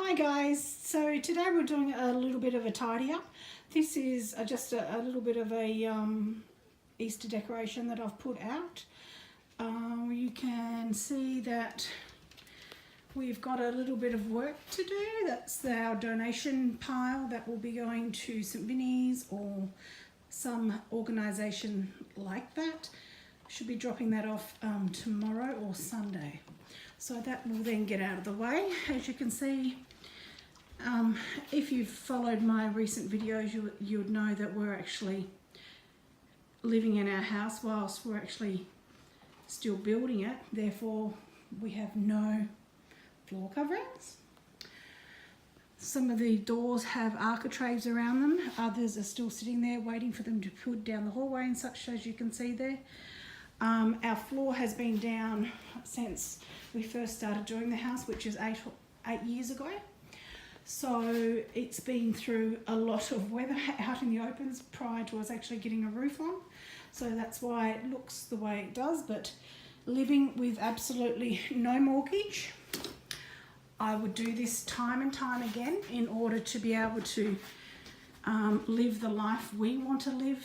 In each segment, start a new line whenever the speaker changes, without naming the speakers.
Hi guys, so today we're doing a little bit of a tidy up. This is just a little bit of a Easter decoration that I've put out. You can see that we've got a little bit of work to do. That's our donation pile that will be going to St. Vinny's or some organisation like that. Should be dropping that off tomorrow or Sunday. So that will then get out of the way. As you can see, if you've followed my recent videos, you would know that we're actually living in our house whilst we're actually still building it. Therefore, we have no floor coverings. Some of the doors have architraves around them. Others are still sitting there waiting for them to put down the hallway and such, as you can see there. Our floor has been down since we first started doing the house, which is eight years ago. So it's been through a lot of weather out in the opens prior to us actually getting a roof on. So that's why it looks the way it does. But living with absolutely no mortgage, I would do this time and time again in order to be able to live the life we want to live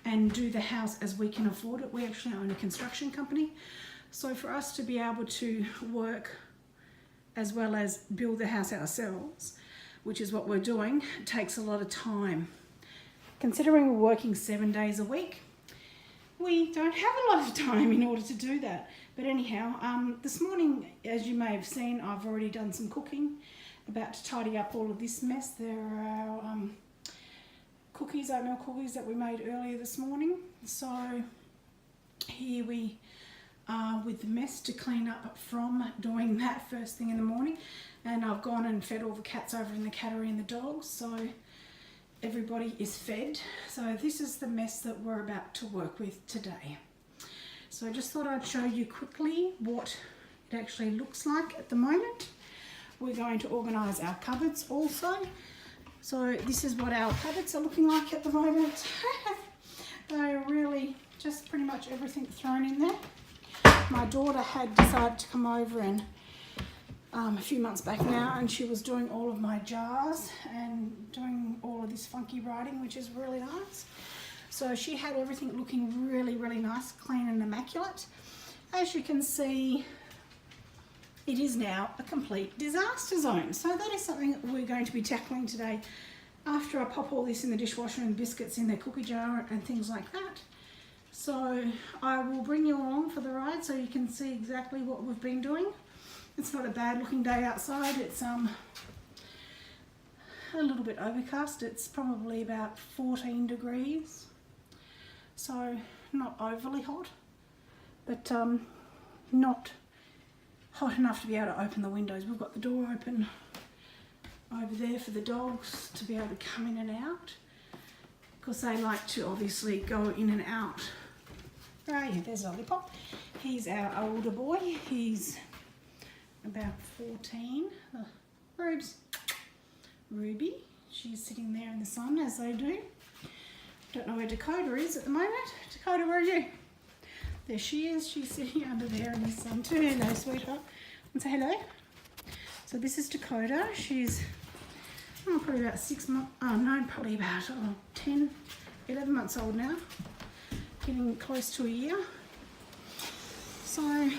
and do the house as we can afford it. We actually own a construction company. So for us to be able to work as well as build the house ourselves, which is what we're doing, takes a lot of time. Considering we're working 7 days a week, we don't have a lot of time in order to do that. But anyhow, this morning, as you may have seen, I've already done some cooking, about to tidy up all of this mess. There are our cookies, oatmeal cookies that we made earlier this morning. So here we are with the mess to clean up from doing that first thing in the morning. And I've gone and fed all the cats over in the cattery and the dogs, so everybody is fed. So this is the mess that we're about to work with today. So I just thought I'd show you quickly what it actually looks like at the moment. We're going to organise our cupboards also. So this is what our cupboards are looking like at the moment. They're really just pretty much everything thrown in there. My daughter had decided to come over and a few months back now, and she was doing all of my jars and doing all of this funky writing, which is really nice. So she had everything looking really, really nice, clean and immaculate. As you can see, it is now a complete disaster zone. So that is something that we're going to be tackling today after I pop all this in the dishwasher and biscuits in the cookie jar and things like that. So I will bring you along for the ride so you can see exactly what we've been doing. It's not a bad looking day outside. It's a little bit overcast. It's probably about 14 degrees. So not overly hot, but not hot enough to be able to open the windows. We've got the door open over there for the dogs to be able to come in and out, because they like to obviously go in and out. Right, yeah, there's Lollipop. He's our older boy. He's about 14. Rubes. Ruby. She's sitting there in the sun, as they do. Don't know where Dakota is at the moment. Dakota, where are you? There she is. She's sitting under there in the sun too. Hello, sweetheart. And say hello. So this is Dakota. She's probably about 6 months. Oh no, probably about 10, 11 months old now. Getting close to a year. So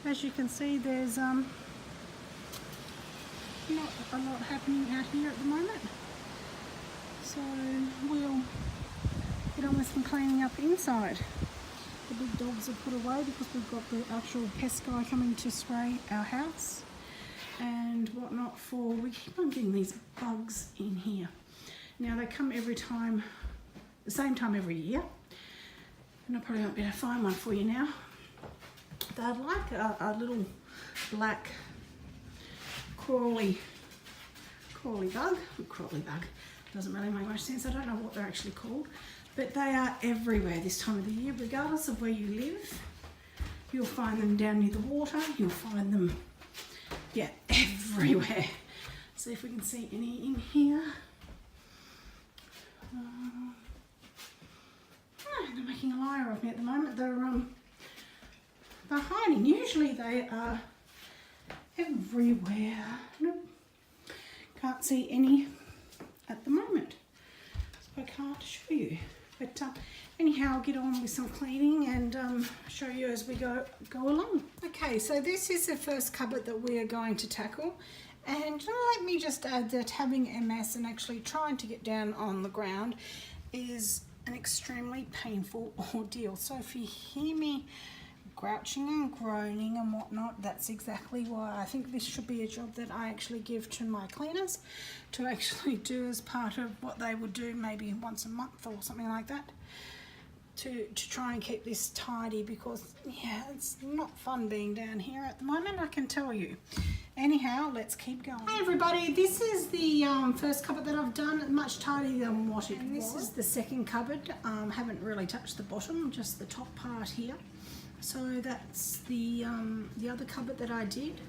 as you can see, there's not a lot happening out here at the moment. So we'll get on with some cleaning up inside. The big dogs are put away because we've got the actual pest guy coming to spray our house and whatnot. We keep on getting these bugs in here. Now they come every time, the same time every year, and I probably won't be able to find one for you now. They're like a little black crawly bug. Crawly bug doesn't really make much sense. I don't know what they're actually called. But they are everywhere this time of the year, regardless of where you live. You'll find them down near the water. You'll find them, yeah, everywhere. See if we can see any in here. They're making a liar of me at the moment. They're hiding. Usually they are everywhere. Nope. Can't see any at the moment, so I can't show you. But anyhow, I'll get on with some cleaning and show you as we go along. Okay, so this is the first cupboard that we are going to tackle. And let me just add that having MS and actually trying to get down on the ground is an extremely painful ordeal. So if you hear me grouching and groaning and whatnot, that's exactly why. I think this should be a job that I actually give to my cleaners to actually do as part of what they would do maybe once a month or something like that, to try and keep this tidy, because yeah, it's not fun being down here at the moment, I can tell you. Anyhow, let's keep going. Hey everybody, this is the first cupboard that I've done, much tidier than what it was. And this is the second cupboard. Haven't really touched the bottom, just the top part here. So that's the other cupboard that I did.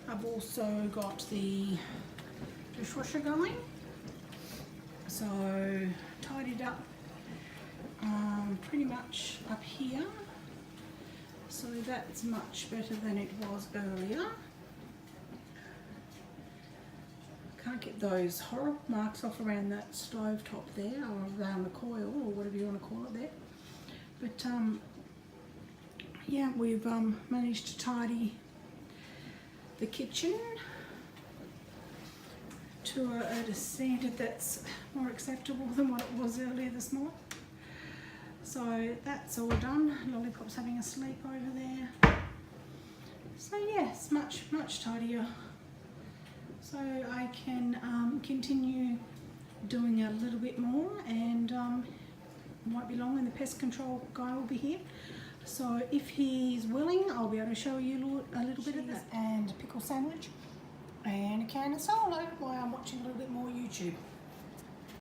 I've also got the dishwasher going. So tidied up pretty much up here. So that's much better than it was earlier. Can't get those horrible marks off around that stove top there, or around the coil, or whatever you want to call it there. But yeah, we've managed to tidy the kitchen to a standard that's more acceptable than what it was earlier this morning. So that's all done. Lollipop's having a sleep over there. So yes, much tidier. So I can continue doing a little bit more, and it won't be long and the pest control guy will be here. So if he's willing, I'll be able to show you a little bit of that, and a pickle sandwich and a can of solo while I'm watching a little bit more YouTube.